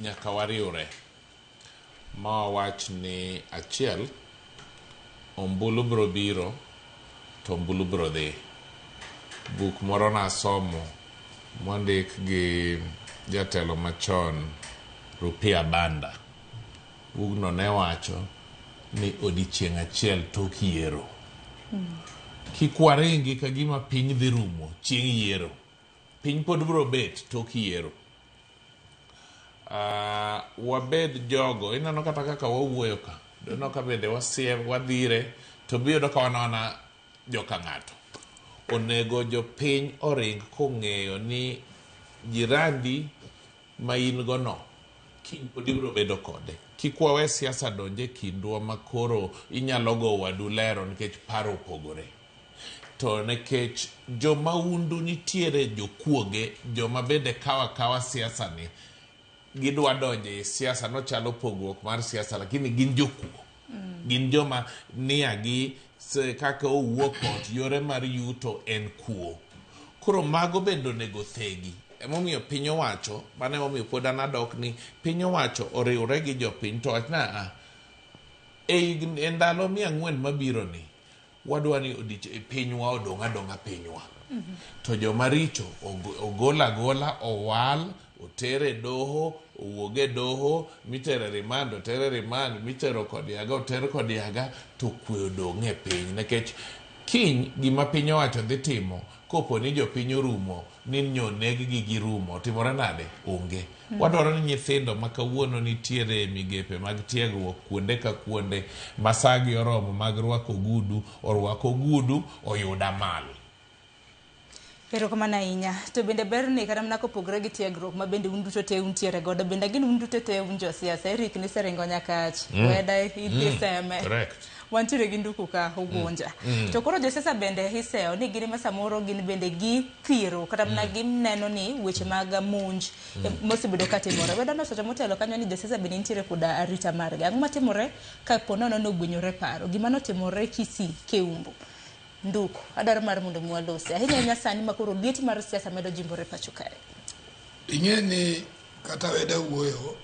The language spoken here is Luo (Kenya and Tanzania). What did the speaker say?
nyaka wariure ma wach ni achiel ombulu bro biro to ombulu bro dhi. Buk moro nasomo mondik gi jatelo machon Rupia Banda. Bugno ne wacho ni odiochieng' achiel tok yiero. Kik waringi ka gima piny dhi rumo chieng' yiero. Piny pod bro bet tok yiero. Wabed jogo, inano kata kaka wawuoyo ka. Dono ka bende wasiem, wadhire, to biyudo ka wanona joka ng'ato. Onego jopiny oring kong'eyo ni jirandi ma in go no kiny pod ibro bedo kode. Kik wawe siasa donje kindwa makoro inyalo go wadu lero nikech paro opogore. To nekech jomaundu nitiere jokuoge, joma bende kawa siasa ni gidwa donje siasa no chalo pogruok mar siasa lakini gin jokuo. Gin joma niagi kaka owuok ot yore mar yuto en kuo. Koro mago bende onego thegi. Emomiyo piny owacho, mane emomiyo pod an adok ni piny owacho oriwre gi jopiny to wach na e ndalo 400 mabiro ni wadwa ni pinywa odong' adong'a pinywa. To joma richo ogola owal otere doho owuoge doho mitere rimand otere rimand mitero kod yaga oter kod yaga to kwe odong' e piny nikech kiny gima piny owacho dhi timo kopo ni jopiny orumo ni nyoneg gi girumo timore nade onge. Wadwaro ni nyithindo ma kawuono nitiere e migepe mag tiegruok kuonde ka kuonde masagi oromo mag rwako ogudu orwako ogudu oyuda mal. Erokamano ahinya. To bende ber ni kata mana kopogre gi tiegruok ma bende unduto te untiere godo bende gin unduto te unjo siasa. Erick ni seringo nyaka ach weda idhi seme. Correct. Wantiere gi nduku ka ugunja. To koro josiasa bende hiseo ni gin ma samoro gin bende githiro kata mana gineno ni weche mag monj mosebedo katimore. Weda no seche motelo kanyo ni josiasa bende nitiere koda arita margi. Ang'o matimore ka ponono nogwenyore paro. Gima notimore Kisii Keumbu. Nduku, adaro mar mondo mwalosi. Ahinya sani makoro liet mar siasa medo jimbore pacho kae. Ing'e ni kata weda wuoyo